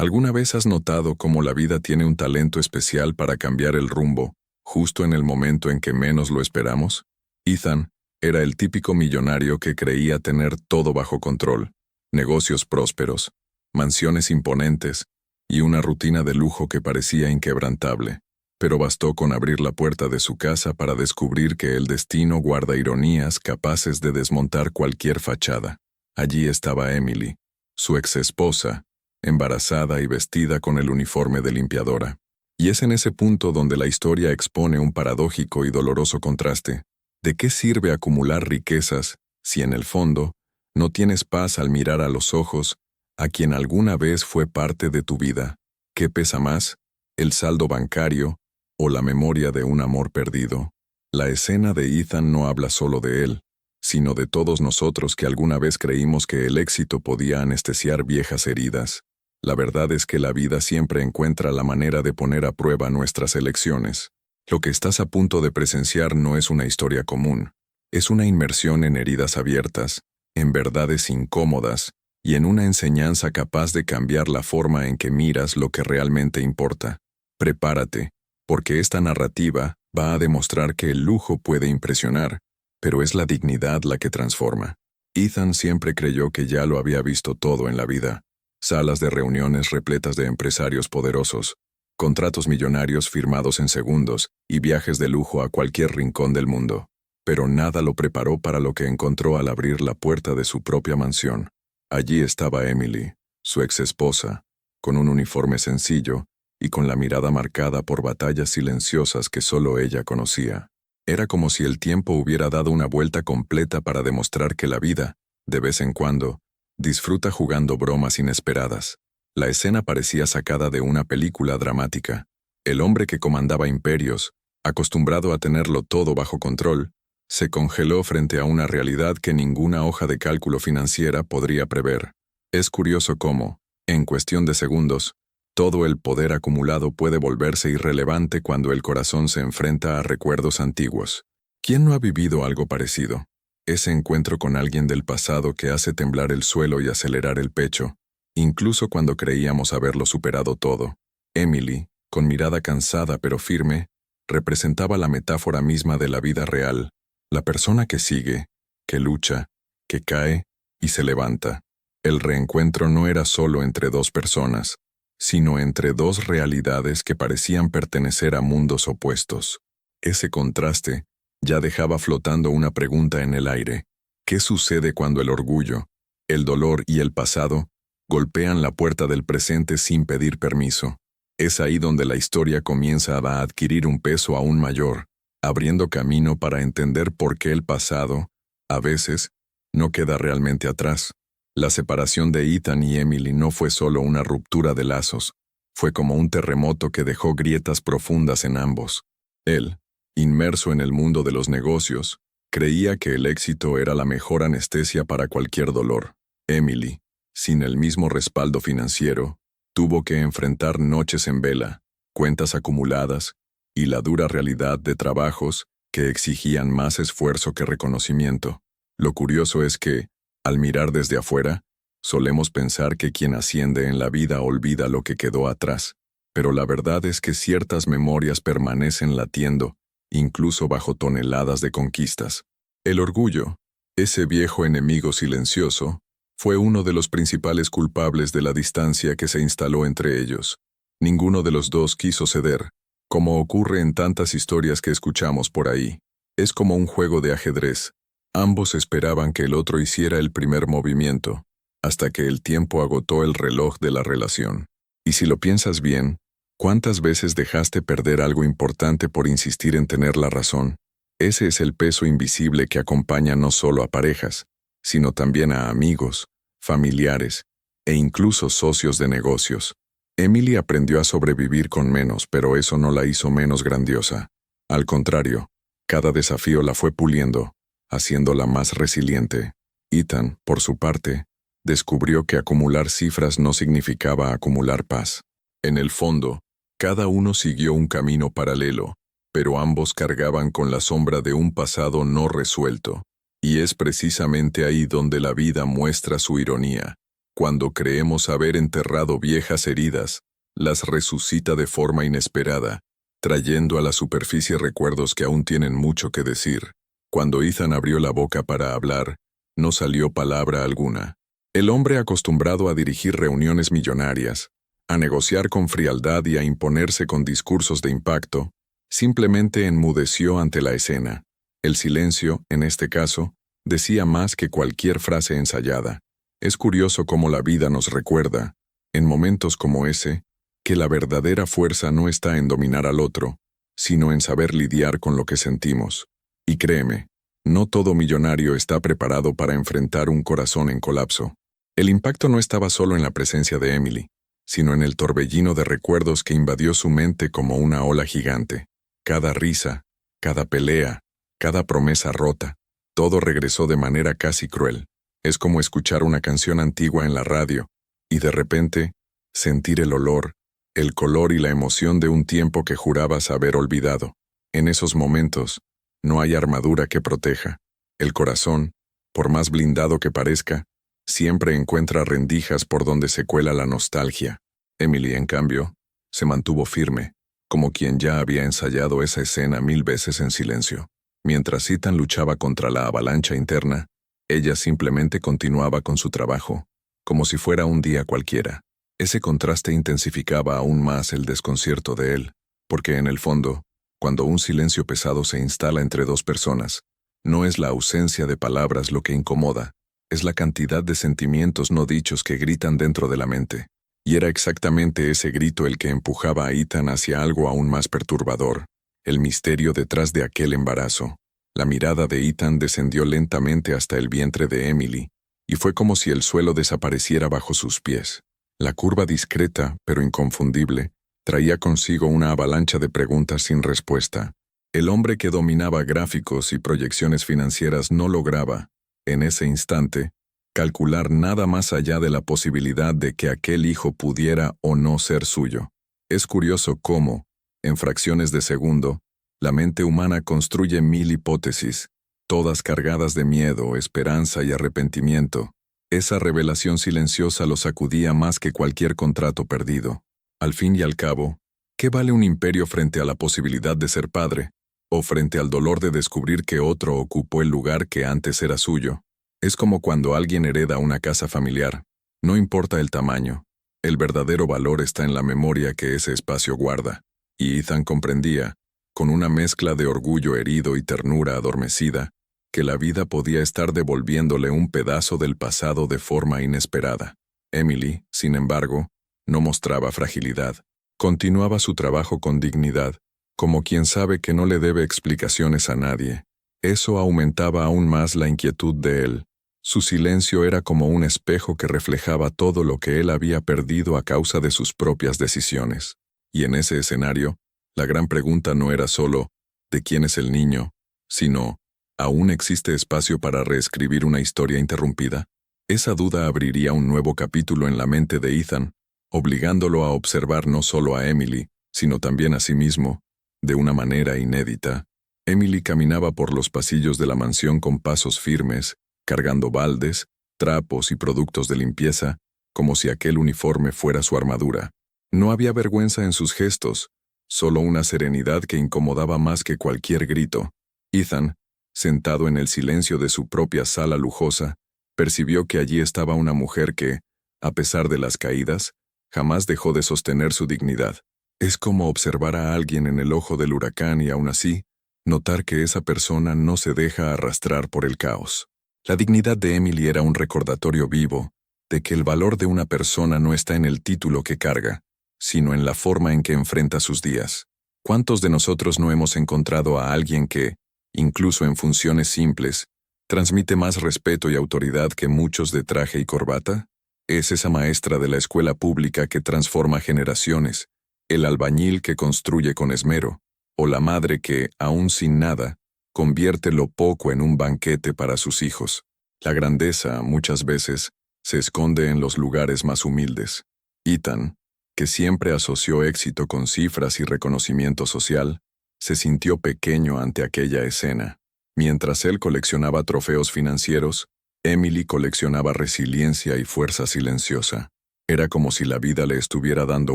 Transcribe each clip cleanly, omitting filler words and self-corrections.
¿Alguna vez has notado cómo la vida tiene un talento especial para cambiar el rumbo, justo en el momento en que menos lo esperamos? Ethan era el típico millonario que creía tener todo bajo control: negocios prósperos, mansiones imponentes y una rutina de lujo que parecía inquebrantable. Pero bastó con abrir la puerta de su casa para descubrir que el destino guarda ironías capaces de desmontar cualquier fachada. Allí estaba Emily, su ex esposa, embarazada y vestida con el uniforme de limpiadora. Y es en ese punto donde la historia expone un paradójico y doloroso contraste. ¿De qué sirve acumular riquezas si en el fondo no tienes paz al mirar a los ojos a quien alguna vez fue parte de tu vida? ¿Qué pesa más, el saldo bancario o la memoria de un amor perdido? La escena de Ethan no habla solo de él, sino de todos nosotros que alguna vez creímos que el éxito podía anestesiar viejas heridas. La verdad es que la vida siempre encuentra la manera de poner a prueba nuestras elecciones. Lo que estás a punto de presenciar no es una historia común. Es una inmersión en heridas abiertas, en verdades incómodas y en una enseñanza capaz de cambiar la forma en que miras lo que realmente importa. Prepárate, porque esta narrativa va a demostrar que el lujo puede impresionar, pero es la dignidad la que transforma. Ethan siempre creyó que ya lo había visto todo en la vida: salas de reuniones repletas de empresarios poderosos, contratos millonarios firmados en segundos y viajes de lujo a cualquier rincón del mundo. Pero nada lo preparó para lo que encontró al abrir la puerta de su propia mansión. Allí estaba Emily, su ex esposa, con un uniforme sencillo y con la mirada marcada por batallas silenciosas que solo ella conocía. Era como si el tiempo hubiera dado una vuelta completa para demostrar que la vida, de vez en cuando, disfruta jugando bromas inesperadas. La escena parecía sacada de una película dramática. El hombre que comandaba imperios, acostumbrado a tenerlo todo bajo control, se congeló frente a una realidad que ninguna hoja de cálculo financiera podría prever. Es curioso cómo, en cuestión de segundos, todo el poder acumulado puede volverse irrelevante cuando el corazón se enfrenta a recuerdos antiguos. ¿Quién no ha vivido algo parecido? Ese encuentro con alguien del pasado que hace temblar el suelo y acelerar el pecho, incluso cuando creíamos haberlo superado todo. Emily, con mirada cansada pero firme, representaba la metáfora misma de la vida real, la persona que sigue, que lucha, que cae y se levanta. El reencuentro no era solo entre dos personas, sino entre dos realidades que parecían pertenecer a mundos opuestos. Ese contraste ya dejaba flotando una pregunta en el aire: ¿qué sucede cuando el orgullo, el dolor y el pasado golpean la puerta del presente sin pedir permiso? Es ahí donde la historia comienza a adquirir un peso aún mayor, abriendo camino para entender por qué el pasado, a veces, no queda realmente atrás. La separación de Ethan y Emily no fue solo una ruptura de lazos, fue como un terremoto que dejó grietas profundas en ambos. Él, inmerso en el mundo de los negocios, creía que el éxito era la mejor anestesia para cualquier dolor. Emily, sin el mismo respaldo financiero, tuvo que enfrentar noches en vela, cuentas acumuladas y la dura realidad de trabajos que exigían más esfuerzo que reconocimiento. Lo curioso es que, al mirar desde afuera, solemos pensar que quien asciende en la vida olvida lo que quedó atrás, pero la verdad es que ciertas memorias permanecen latiendo, incluso bajo toneladas de conquistas. El orgullo, ese viejo enemigo silencioso, fue uno de los principales culpables de la distancia que se instaló entre ellos. Ninguno de los dos quiso ceder, como ocurre en tantas historias que escuchamos por ahí. Es como un juego de ajedrez. Ambos esperaban que el otro hiciera el primer movimiento, hasta que el tiempo agotó el reloj de la relación. Y si lo piensas bien, ¿cuántas veces dejaste perder algo importante por insistir en tener la razón? Ese es el peso invisible que acompaña no solo a parejas, sino también a amigos, familiares e incluso socios de negocios. Emily aprendió a sobrevivir con menos, pero eso no la hizo menos grandiosa. Al contrario, cada desafío la fue puliendo, haciéndola más resiliente. Ethan, por su parte, descubrió que acumular cifras no significaba acumular paz. En el fondo, cada uno siguió un camino paralelo, pero ambos cargaban con la sombra de un pasado no resuelto. Y es precisamente ahí donde la vida muestra su ironía. Cuando creemos haber enterrado viejas heridas, las resucita de forma inesperada, trayendo a la superficie recuerdos que aún tienen mucho que decir. Cuando Ethan abrió la boca para hablar, no salió palabra alguna. El hombre acostumbrado a dirigir reuniones millonarias, a negociar con frialdad y a imponerse con discursos de impacto, simplemente enmudeció ante la escena. El silencio, en este caso, decía más que cualquier frase ensayada. Es curioso cómo la vida nos recuerda, en momentos como ese, que la verdadera fuerza no está en dominar al otro, sino en saber lidiar con lo que sentimos. Y créeme, no todo millonario está preparado para enfrentar un corazón en colapso. El impacto no estaba solo en la presencia de Emily, sino en el torbellino de recuerdos que invadió su mente como una ola gigante. Cada risa, cada pelea, cada promesa rota, todo regresó de manera casi cruel. Es como escuchar una canción antigua en la radio, y de repente, sentir el olor, el color y la emoción de un tiempo que jurabas haber olvidado. En esos momentos, no hay armadura que proteja. El corazón, por más blindado que parezca, siempre encuentra rendijas por donde se cuela la nostalgia. Emily, en cambio, se mantuvo firme, como quien ya había ensayado esa escena 1000 veces en silencio. Mientras Ethan luchaba contra la avalancha interna, ella simplemente continuaba con su trabajo, como si fuera un día cualquiera. Ese contraste intensificaba aún más el desconcierto de él, porque en el fondo, cuando un silencio pesado se instala entre dos personas, no es la ausencia de palabras lo que incomoda, es la cantidad de sentimientos no dichos que gritan dentro de la mente. Y era exactamente ese grito el que empujaba a Ethan hacia algo aún más perturbador, el misterio detrás de aquel embarazo. La mirada de Ethan descendió lentamente hasta el vientre de Emily, y fue como si el suelo desapareciera bajo sus pies. La curva discreta, pero inconfundible, traía consigo una avalancha de preguntas sin respuesta. El hombre que dominaba gráficos y proyecciones financieras no lograba, en ese instante, calcular nada más allá de la posibilidad de que aquel hijo pudiera o no ser suyo. Es curioso cómo, en fracciones de segundo, la mente humana construye 1000 hipótesis, todas cargadas de miedo, esperanza y arrepentimiento. Esa revelación silenciosa lo sacudía más que cualquier contrato perdido. Al fin y al cabo, ¿qué vale un imperio frente a la posibilidad de ser padre? ¿O frente al dolor de descubrir que otro ocupó el lugar que antes era suyo? Es como cuando alguien hereda una casa familiar. No importa el tamaño, el verdadero valor está en la memoria que ese espacio guarda. Y Ethan comprendía, con una mezcla de orgullo herido y ternura adormecida, que la vida podía estar devolviéndole un pedazo del pasado de forma inesperada. Emily, sin embargo, no mostraba fragilidad. Continuaba su trabajo con dignidad, como quien sabe que no le debe explicaciones a nadie. Eso aumentaba aún más la inquietud de él. Su silencio era como un espejo que reflejaba todo lo que él había perdido a causa de sus propias decisiones. Y en ese escenario, la gran pregunta no era solo ¿de quién es el niño?, sino ¿aún existe espacio para reescribir una historia interrumpida? Esa duda abriría un nuevo capítulo en la mente de Ethan, obligándolo a observar no solo a Emily, sino también a sí mismo, de una manera inédita. Emily caminaba por los pasillos de la mansión con pasos firmes, cargando baldes, trapos y productos de limpieza, como si aquel uniforme fuera su armadura. No había vergüenza en sus gestos, solo una serenidad que incomodaba más que cualquier grito. Ethan, sentado en el silencio de su propia sala lujosa, percibió que allí estaba una mujer que, a pesar de las caídas, jamás dejó de sostener su dignidad. Es como observar a alguien en el ojo del huracán y aún así, notar que esa persona no se deja arrastrar por el caos. La dignidad de Emily era un recordatorio vivo de que el valor de una persona no está en el título que carga, sino en la forma en que enfrenta sus días. ¿Cuántos de nosotros no hemos encontrado a alguien que, incluso en funciones simples, transmite más respeto y autoridad que muchos de traje y corbata? Es esa maestra de la escuela pública que transforma generaciones, el albañil que construye con esmero, o la madre que, aún sin nada, convierte lo poco en un banquete para sus hijos. La grandeza, muchas veces, se esconde en los lugares más humildes. Ethan, que siempre asoció éxito con cifras y reconocimiento social, se sintió pequeño ante aquella escena. Mientras él coleccionaba trofeos financieros, Emily coleccionaba resiliencia y fuerza silenciosa. Era como si la vida le estuviera dando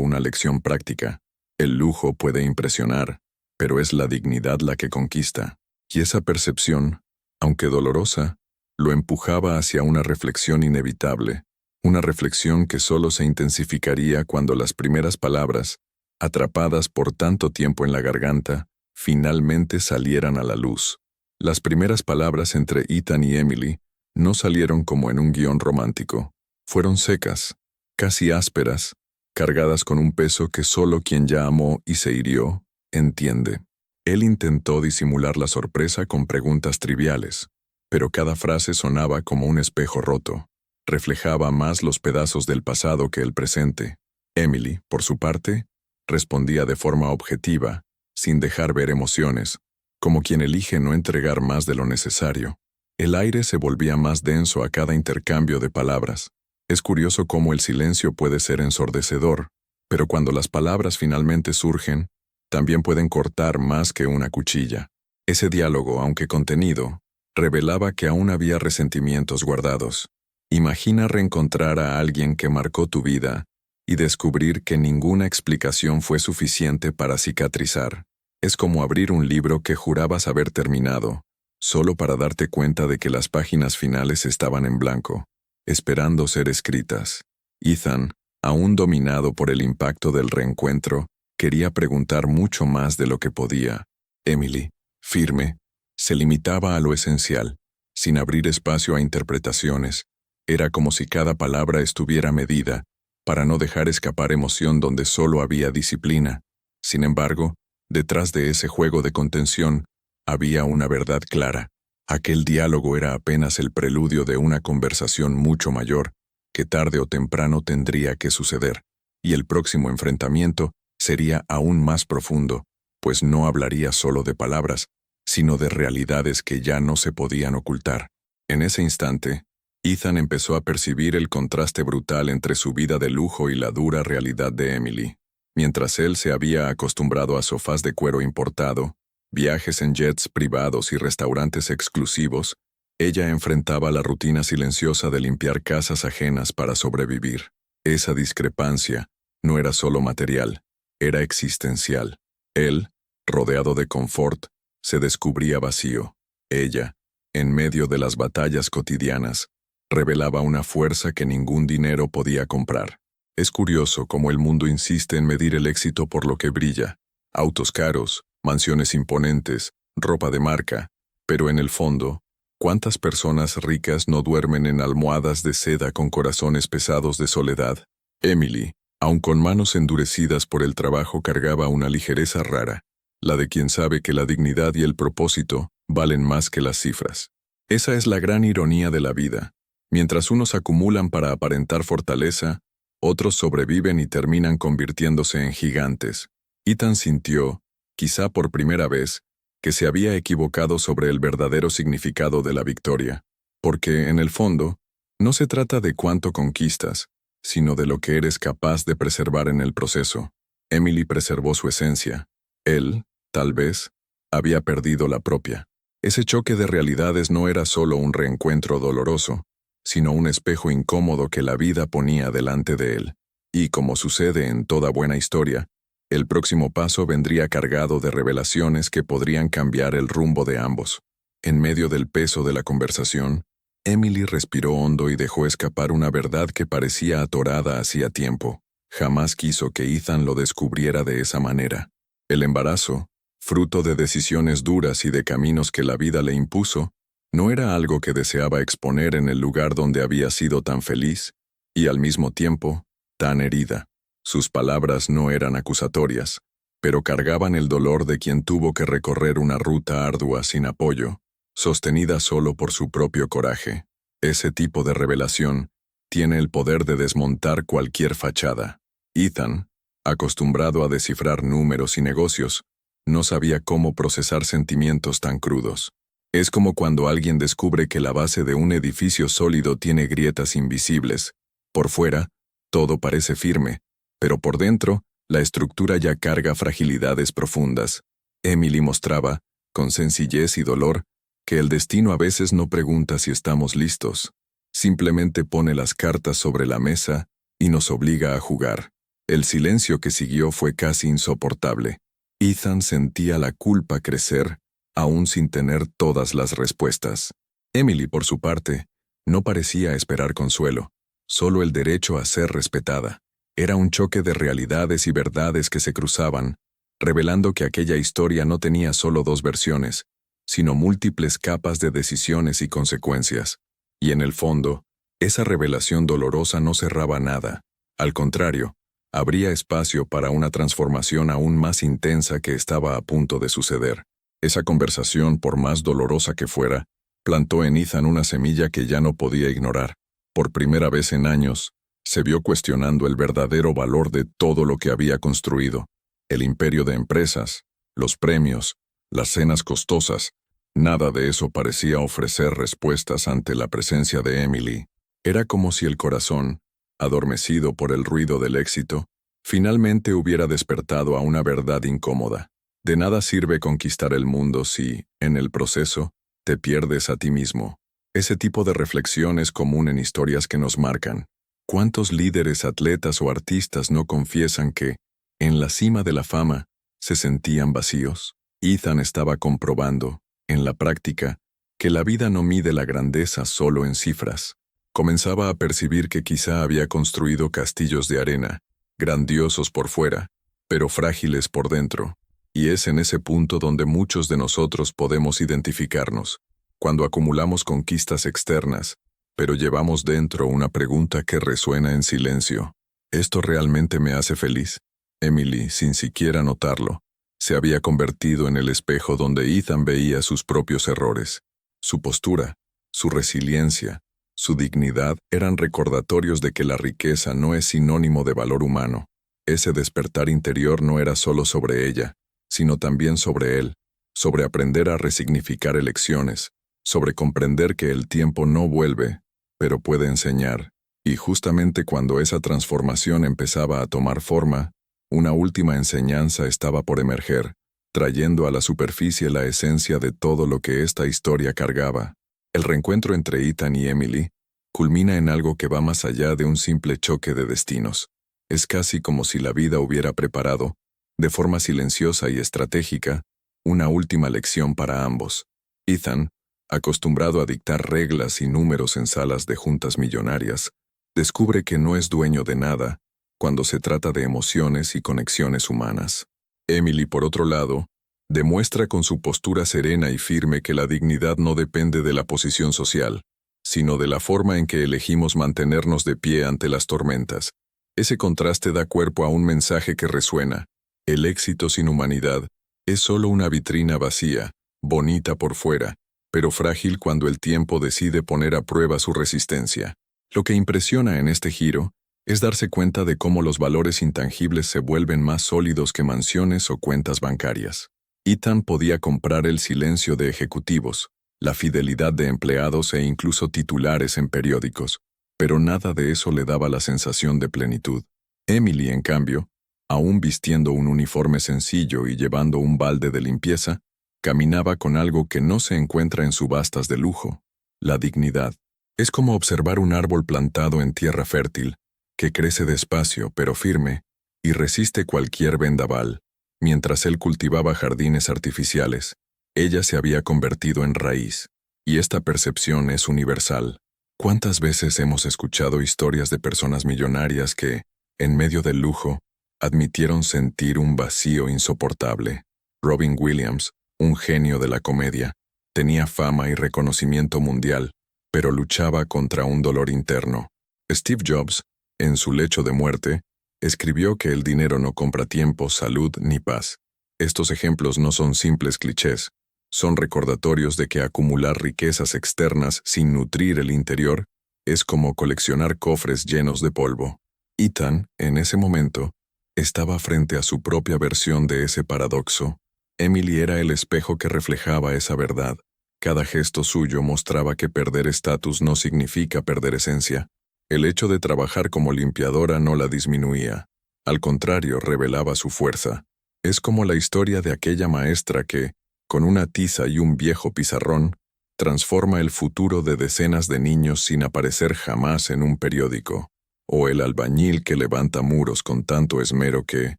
una lección práctica. El lujo puede impresionar, pero es la dignidad la que conquista. Y esa percepción, aunque dolorosa, lo empujaba hacia una reflexión inevitable, una reflexión que solo se intensificaría cuando las primeras palabras, atrapadas por tanto tiempo en la garganta, finalmente salieran a la luz. Las primeras palabras entre Ethan y Emily no salieron como en un guión romántico. Fueron secas, casi ásperas, cargadas con un peso que solo quien ya amó y se hirió, entiende. Él intentó disimular la sorpresa con preguntas triviales, pero cada frase sonaba como un espejo roto. Reflejaba más los pedazos del pasado que el presente. Emily, por su parte, respondía de forma objetiva, sin dejar ver emociones, como quien elige no entregar más de lo necesario. El aire se volvía más denso a cada intercambio de palabras. Es curioso cómo el silencio puede ser ensordecedor, pero cuando las palabras finalmente surgen, también pueden cortar más que una cuchilla. Ese diálogo, aunque contenido, revelaba que aún había resentimientos guardados. Imagina reencontrar a alguien que marcó tu vida y descubrir que ninguna explicación fue suficiente para cicatrizar. Es como abrir un libro que jurabas haber terminado, solo para darte cuenta de que las páginas finales estaban en blanco, esperando ser escritas. Ethan, aún dominado por el impacto del reencuentro, quería preguntar mucho más de lo que podía. Emily, firme, se limitaba a lo esencial, sin abrir espacio a interpretaciones. Era como si cada palabra estuviera medida, para no dejar escapar emoción donde solo había disciplina. Sin embargo, detrás de ese juego de contención, había una verdad clara. Aquel diálogo era apenas el preludio de una conversación mucho mayor, que tarde o temprano tendría que suceder, y el próximo enfrentamiento sería aún más profundo, pues no hablaría solo de palabras, sino de realidades que ya no se podían ocultar. En ese instante, Ethan empezó a percibir el contraste brutal entre su vida de lujo y la dura realidad de Emily. Mientras él se había acostumbrado a sofás de cuero importado, viajes en jets privados y restaurantes exclusivos, ella enfrentaba la rutina silenciosa de limpiar casas ajenas para sobrevivir. Esa discrepancia no era solo material, era existencial. Él, rodeado de confort, se descubría vacío. Ella, en medio de las batallas cotidianas, revelaba una fuerza que ningún dinero podía comprar. Es curioso cómo el mundo insiste en medir el éxito por lo que brilla. Autos caros, mansiones imponentes, ropa de marca, pero en el fondo, ¿cuántas personas ricas no duermen en almohadas de seda con corazones pesados de soledad? Emily, aun con manos endurecidas por el trabajo, cargaba una ligereza rara, la de quien sabe que la dignidad y el propósito valen más que las cifras. Esa es la gran ironía de la vida. Mientras unos acumulan para aparentar fortaleza, otros sobreviven y terminan convirtiéndose en gigantes. Ethan sintió, quizá por primera vez, que se había equivocado sobre el verdadero significado de la victoria, porque, en el fondo, no se trata de cuánto conquistas, sino de lo que eres capaz de preservar en el proceso. Emily preservó su esencia. Él, tal vez, había perdido la propia. Ese choque de realidades no era solo un reencuentro doloroso, sino un espejo incómodo que la vida ponía delante de él. Y como sucede en toda buena historia, el próximo paso vendría cargado de revelaciones que podrían cambiar el rumbo de ambos. En medio del peso de la conversación, Emily respiró hondo y dejó escapar una verdad que parecía atorada hacía tiempo. Jamás quiso que Ethan lo descubriera de esa manera. El embarazo, fruto de decisiones duras y de caminos que la vida le impuso, no era algo que deseaba exponer en el lugar donde había sido tan feliz, y al mismo tiempo, tan herida. Sus palabras no eran acusatorias, pero cargaban el dolor de quien tuvo que recorrer una ruta ardua sin apoyo, sostenida solo por su propio coraje. Ese tipo de revelación tiene el poder de desmontar cualquier fachada. Ethan, acostumbrado a descifrar números y negocios, no sabía cómo procesar sentimientos tan crudos. Es como cuando alguien descubre que la base de un edificio sólido tiene grietas invisibles. Por fuera, todo parece firme, pero por dentro, la estructura ya carga fragilidades profundas. Emily mostraba, con sencillez y dolor, que el destino a veces no pregunta si estamos listos, simplemente pone las cartas sobre la mesa y nos obliga a jugar. El silencio que siguió fue casi insoportable. Ethan sentía la culpa crecer, aún sin tener todas las respuestas. Emily, por su parte, no parecía esperar consuelo, solo el derecho a ser respetada. Era un choque de realidades y verdades que se cruzaban, revelando que aquella historia no tenía solo dos versiones, sino múltiples capas de decisiones y consecuencias. Y en el fondo, esa revelación dolorosa no cerraba nada. Al contrario, habría espacio para una transformación aún más intensa que estaba a punto de suceder. Esa conversación, por más dolorosa que fuera, plantó en Ethan una semilla que ya no podía ignorar. Por primera vez en años, se vio cuestionando el verdadero valor de todo lo que había construido. El imperio de empresas, los premios, las cenas costosas, nada de eso parecía ofrecer respuestas ante la presencia de Emily. Era como si el corazón, adormecido por el ruido del éxito, finalmente hubiera despertado a una verdad incómoda. De nada sirve conquistar el mundo si, en el proceso, te pierdes a ti mismo. Ese tipo de reflexión es común en historias que nos marcan. ¿Cuántos líderes, atletas o artistas no confiesan que, en la cima de la fama, se sentían vacíos? Ethan estaba comprobando, en la práctica, que la vida no mide la grandeza solo en cifras. Comenzaba a percibir que quizá había construido castillos de arena, grandiosos por fuera, pero frágiles por dentro. Y es en ese punto donde muchos de nosotros podemos identificarnos, cuando acumulamos conquistas externas, pero llevamos dentro una pregunta que resuena en silencio. ¿Esto realmente me hace feliz? Emily, sin siquiera notarlo, se había convertido en el espejo donde Ethan veía sus propios errores. Su postura, su resiliencia, su dignidad eran recordatorios de que la riqueza no es sinónimo de valor humano. Ese despertar interior no era solo sobre ella, sino también sobre él, sobre aprender a resignificar elecciones, sobre comprender que el tiempo no vuelve, pero puede enseñar. Y justamente cuando esa transformación empezaba a tomar forma, una última enseñanza estaba por emerger, trayendo a la superficie la esencia de todo lo que esta historia cargaba. El reencuentro entre Ethan y Emily culmina en algo que va más allá de un simple choque de destinos. Es casi como si la vida hubiera preparado, de forma silenciosa y estratégica, una última lección para ambos. Ethan, acostumbrado a dictar reglas y números en salas de juntas millonarias, descubre que no es dueño de nada cuando se trata de emociones y conexiones humanas. Emily, por otro lado, demuestra con su postura serena y firme que la dignidad no depende de la posición social, sino de la forma en que elegimos mantenernos de pie ante las tormentas. Ese contraste da cuerpo a un mensaje que resuena. El éxito sin humanidad es solo una vitrina vacía, bonita por fuera, pero frágil cuando el tiempo decide poner a prueba su resistencia. Lo que impresiona en este giro es darse cuenta de cómo los valores intangibles se vuelven más sólidos que mansiones o cuentas bancarias. Ethan podía comprar el silencio de ejecutivos, la fidelidad de empleados e incluso titulares en periódicos, pero nada de eso le daba la sensación de plenitud. Emily, en cambio, aún vistiendo un uniforme sencillo y llevando un balde de limpieza, caminaba con algo que no se encuentra en subastas de lujo: la dignidad. Es como observar un árbol plantado en tierra fértil, que crece despacio pero firme y resiste cualquier vendaval. Mientras él cultivaba jardines artificiales, ella se había convertido en raíz, y esta percepción es universal. ¿Cuántas veces hemos escuchado historias de personas millonarias que, en medio del lujo, admitieron sentir un vacío insoportable? Robin Williams, un genio de la comedia, tenía fama y reconocimiento mundial, pero luchaba contra un dolor interno. Steve Jobs, en su lecho de muerte, escribió que el dinero no compra tiempo, salud ni paz. Estos ejemplos no son simples clichés, son recordatorios de que acumular riquezas externas sin nutrir el interior es como coleccionar cofres llenos de polvo. Ethan, en ese momento, estaba frente a su propia versión de ese paradoxo. Emily era el espejo que reflejaba esa verdad. Cada gesto suyo mostraba que perder estatus no significa perder esencia. El hecho de trabajar como limpiadora no la disminuía. Al contrario, revelaba su fuerza. Es como la historia de aquella maestra que, con una tiza y un viejo pizarrón, transforma el futuro de decenas de niños sin aparecer jamás en un periódico, o el albañil que levanta muros con tanto esmero que,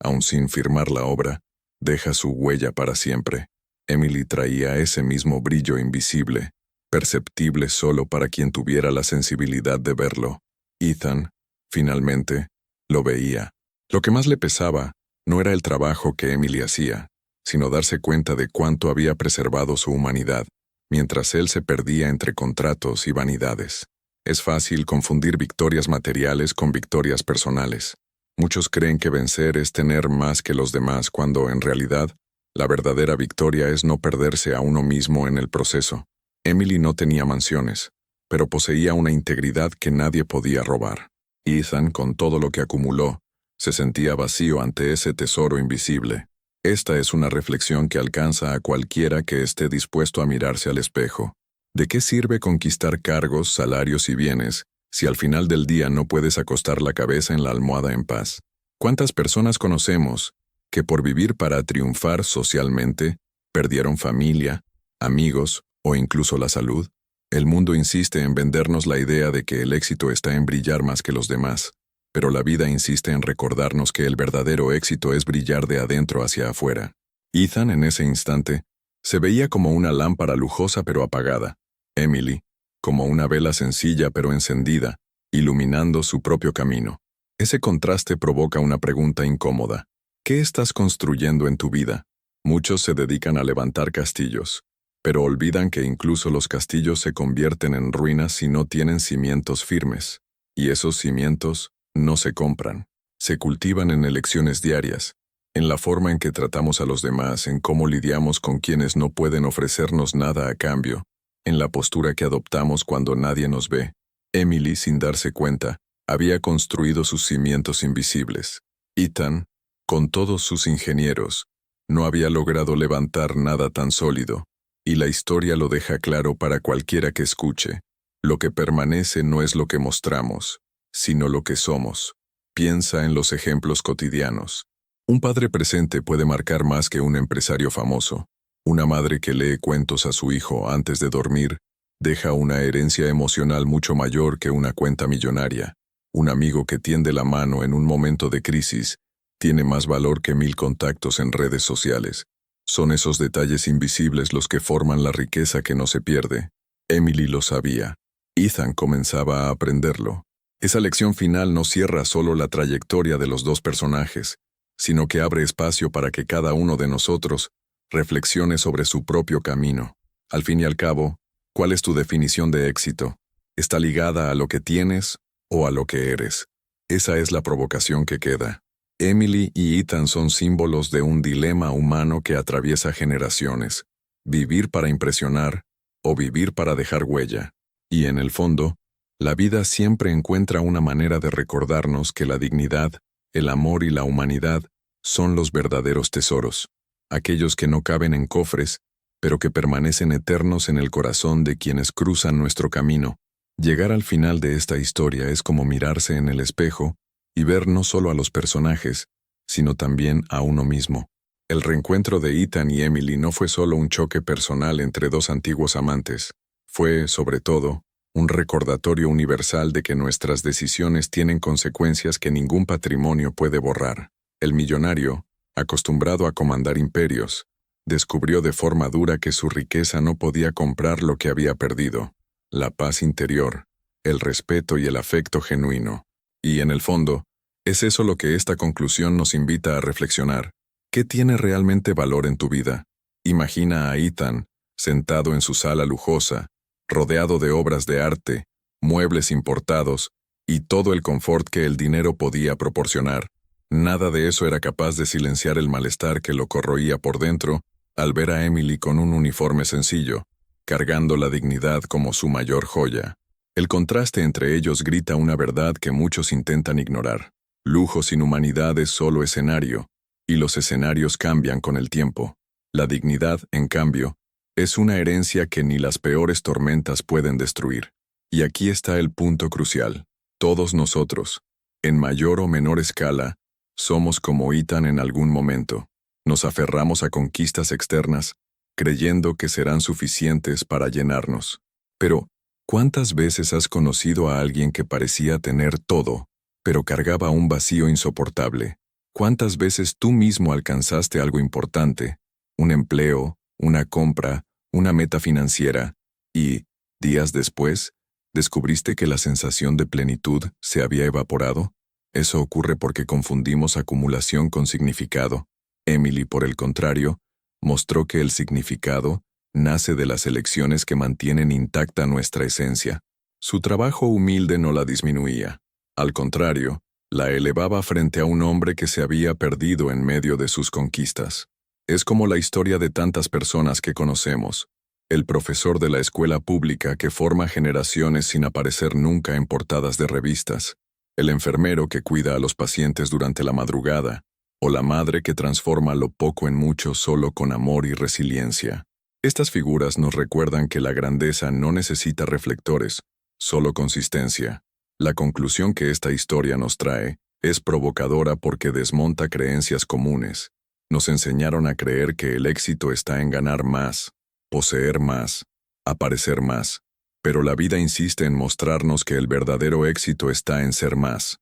aun sin firmar la obra, deja su huella para siempre. Emily traía ese mismo brillo invisible, perceptible solo para quien tuviera la sensibilidad de verlo. Ethan, finalmente, lo veía. Lo que más le pesaba no era el trabajo que Emily hacía, sino darse cuenta de cuánto había preservado su humanidad, mientras él se perdía entre contratos y vanidades. Es fácil confundir victorias materiales con victorias personales. Muchos creen que vencer es tener más que los demás cuando, en realidad, la verdadera victoria es no perderse a uno mismo en el proceso. Emily no tenía mansiones, pero poseía una integridad que nadie podía robar. Ethan, con todo lo que acumuló, se sentía vacío ante ese tesoro invisible. Esta es una reflexión que alcanza a cualquiera que esté dispuesto a mirarse al espejo. ¿De qué sirve conquistar cargos, salarios y bienes si al final del día no puedes acostar la cabeza en la almohada en paz? ¿Cuántas personas conocemos que por vivir para triunfar socialmente perdieron familia, amigos o incluso la salud? El mundo insiste en vendernos la idea de que el éxito está en brillar más que los demás, pero la vida insiste en recordarnos que el verdadero éxito es brillar de adentro hacia afuera. Ethan, en ese instante, se veía como una lámpara lujosa pero apagada. Emily, como una vela sencilla pero encendida, iluminando su propio camino. Ese contraste provoca una pregunta incómoda. ¿Qué estás construyendo en tu vida? Muchos se dedican a levantar castillos, pero olvidan que incluso los castillos se convierten en ruinas si no tienen cimientos firmes. Y esos cimientos no se compran, se cultivan en elecciones diarias, en la forma en que tratamos a los demás, en cómo lidiamos con quienes no pueden ofrecernos nada a cambio, en la postura que adoptamos cuando nadie nos ve. Emily, sin darse cuenta, había construido sus cimientos invisibles. Ethan, con todos sus ingenieros, no había logrado levantar nada tan sólido, y la historia lo deja claro para cualquiera que escuche. Lo que permanece no es lo que mostramos, sino lo que somos. Piensa en los ejemplos cotidianos. Un padre presente puede marcar más que un empresario famoso. Una madre que lee cuentos a su hijo antes de dormir deja una herencia emocional mucho mayor que una cuenta millonaria. Un amigo que tiende la mano en un momento de crisis tiene más valor que 1000 contactos en redes sociales. Son esos detalles invisibles los que forman la riqueza que no se pierde. Emily lo sabía. Ethan comenzaba a aprenderlo. Esa lección final no cierra solo la trayectoria de los dos personajes, sino que abre espacio para que cada uno de nosotros reflexione sobre su propio camino. Al fin y al cabo, ¿cuál es tu definición de éxito? ¿Está ligada a lo que tienes o a lo que eres? Esa es la provocación que queda. Emily y Ethan son símbolos de un dilema humano que atraviesa generaciones: vivir para impresionar o vivir para dejar huella. Y en el fondo, la vida siempre encuentra una manera de recordarnos que la dignidad, el amor y la humanidad son los verdaderos tesoros, aquellos que no caben en cofres, pero que permanecen eternos en el corazón de quienes cruzan nuestro camino. Llegar al final de esta historia es como mirarse en el espejo y ver no solo a los personajes, sino también a uno mismo. El reencuentro de Ethan y Emily no fue solo un choque personal entre dos antiguos amantes. Fue, sobre todo, un recordatorio universal de que nuestras decisiones tienen consecuencias que ningún patrimonio puede borrar. El millonario, acostumbrado a comandar imperios, descubrió de forma dura que su riqueza no podía comprar lo que había perdido: la paz interior, el respeto y el afecto genuino. Y, en el fondo, es eso lo que esta conclusión nos invita a reflexionar. ¿Qué tiene realmente valor en tu vida? Imagina a Ethan, sentado en su sala lujosa, rodeado de obras de arte, muebles importados y todo el confort que el dinero podía proporcionar. Nada de eso era capaz de silenciar el malestar que lo corroía por dentro al ver a Emily con un uniforme sencillo, cargando la dignidad como su mayor joya. El contraste entre ellos grita una verdad que muchos intentan ignorar. Lujo sin humanidad es solo escenario, y los escenarios cambian con el tiempo. La dignidad, en cambio, es una herencia que ni las peores tormentas pueden destruir. Y aquí está el punto crucial. Todos nosotros, en mayor o menor escala, somos como Ethan en algún momento. Nos aferramos a conquistas externas, creyendo que serán suficientes para llenarnos. Pero, ¿cuántas veces has conocido a alguien que parecía tener todo, pero cargaba un vacío insoportable? ¿Cuántas veces tú mismo alcanzaste algo importante, un empleo, una compra, una meta financiera, y, días después, descubriste que la sensación de plenitud se había evaporado? Eso ocurre porque confundimos acumulación con significado. Emily, por el contrario, mostró que el significado nace de las elecciones que mantienen intacta nuestra esencia. Su trabajo humilde no la disminuía. Al contrario, la elevaba frente a un hombre que se había perdido en medio de sus conquistas. Es como la historia de tantas personas que conocemos. El profesor de la escuela pública que forma generaciones sin aparecer nunca en portadas de revistas. El enfermero que cuida a los pacientes durante la madrugada. O la madre que transforma lo poco en mucho solo con amor y resiliencia. Estas figuras nos recuerdan que la grandeza no necesita reflectores, solo consistencia. La conclusión que esta historia nos trae es provocadora porque desmonta creencias comunes. Nos enseñaron a creer que el éxito está en ganar más, poseer más, aparecer más. Pero la vida insiste en mostrarnos que el verdadero éxito está en ser más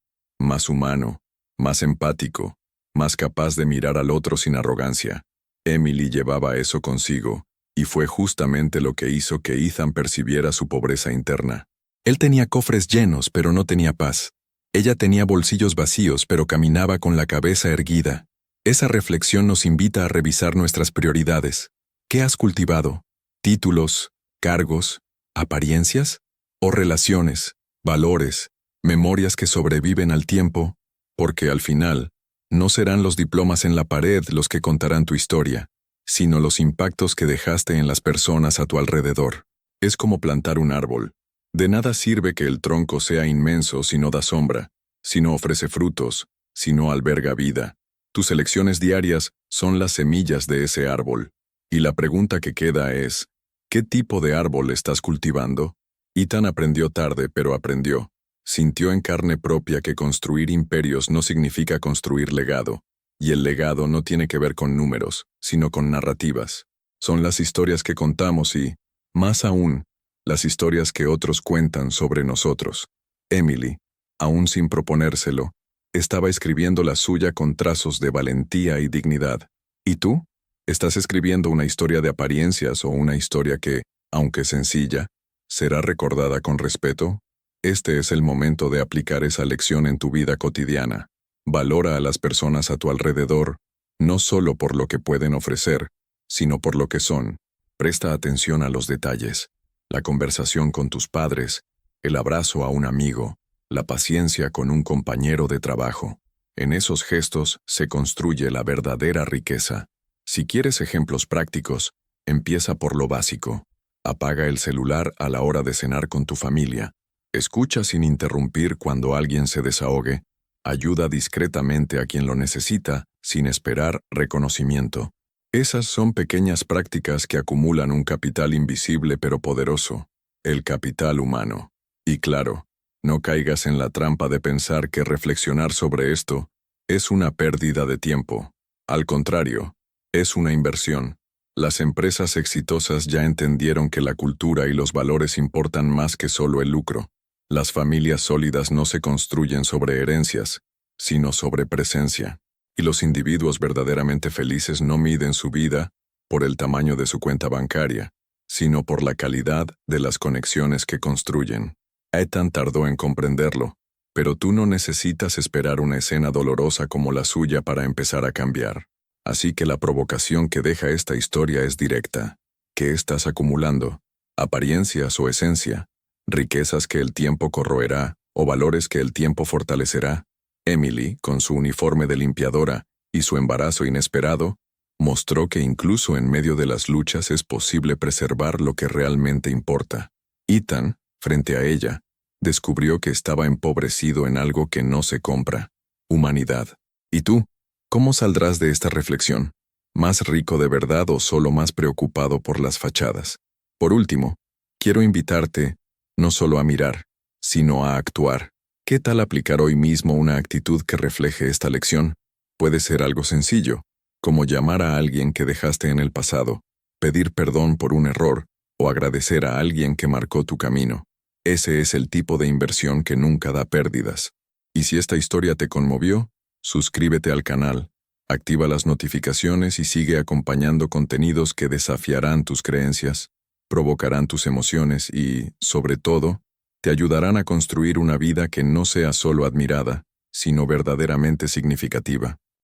humano, más empático, más capaz de mirar al otro sin arrogancia. Emily llevaba eso consigo, y fue justamente lo que hizo que Ethan percibiera su pobreza interna. Él tenía cofres llenos, pero no tenía paz. Ella tenía bolsillos vacíos, pero caminaba con la cabeza erguida. Esa reflexión nos invita a revisar nuestras prioridades. ¿Qué has cultivado? ¿Títulos, cargos, apariencias? ¿O relaciones, valores, memorias que sobreviven al tiempo? Porque al final, no serán los diplomas en la pared los que contarán tu historia, sino los impactos que dejaste en las personas a tu alrededor. Es como plantar un árbol. De nada sirve que el tronco sea inmenso si no da sombra, si no ofrece frutos, si no alberga vida. Tus elecciones diarias son las semillas de ese árbol. Y la pregunta que queda es, ¿qué tipo de árbol estás cultivando? Ethan aprendió tarde, pero aprendió. Sintió en carne propia que construir imperios no significa construir legado. Y el legado no tiene que ver con números, sino con narrativas. Son las historias que contamos y, más aún, las historias que otros cuentan sobre nosotros. Emily, aún sin proponérselo, estaba escribiendo la suya con trazos de valentía y dignidad. ¿Y tú? ¿Estás escribiendo una historia de apariencias o una historia que, aunque sencilla, será recordada con respeto? Este es el momento de aplicar esa lección en tu vida cotidiana. Valora a las personas a tu alrededor, no solo por lo que pueden ofrecer, sino por lo que son. Presta atención a los detalles. La conversación con tus padres, el abrazo a un amigo, la paciencia con un compañero de trabajo. En esos gestos se construye la verdadera riqueza. Si quieres ejemplos prácticos, empieza por lo básico. Apaga el celular a la hora de cenar con tu familia. Escucha sin interrumpir cuando alguien se desahogue. Ayuda discretamente a quien lo necesita, sin esperar reconocimiento. Esas son pequeñas prácticas que acumulan un capital invisible pero poderoso, el capital humano. Y claro, no caigas en la trampa de pensar que reflexionar sobre esto es una pérdida de tiempo. Al contrario, es una inversión. Las empresas exitosas ya entendieron que la cultura y los valores importan más que solo el lucro. Las familias sólidas no se construyen sobre herencias, sino sobre presencia. Y los individuos verdaderamente felices no miden su vida por el tamaño de su cuenta bancaria, sino por la calidad de las conexiones que construyen. Ethan tardó en comprenderlo, pero tú no necesitas esperar una escena dolorosa como la suya para empezar a cambiar. Así que la provocación que deja esta historia es directa. ¿Qué estás acumulando? ¿Apariencias o esencia? ¿Riquezas que el tiempo corroerá o valores que el tiempo fortalecerá? Emily, con su uniforme de limpiadora y su embarazo inesperado, mostró que incluso en medio de las luchas es posible preservar lo que realmente importa. Ethan, frente a ella, descubrió que estaba empobrecido en algo que no se compra: humanidad. ¿Y tú? ¿Cómo saldrás de esta reflexión? ¿Más rico de verdad o solo más preocupado por las fachadas? Por último, quiero invitarte no solo a mirar, sino a actuar. ¿Qué tal aplicar hoy mismo una actitud que refleje esta lección? Puede ser algo sencillo, como llamar a alguien que dejaste en el pasado, pedir perdón por un error o agradecer a alguien que marcó tu camino. Ese es el tipo de inversión que nunca da pérdidas. Y si esta historia te conmovió, suscríbete al canal, activa las notificaciones y sigue acompañando contenidos que desafiarán tus creencias, provocarán tus emociones y, sobre todo, te ayudarán a construir una vida que no sea solo admirada, sino verdaderamente significativa.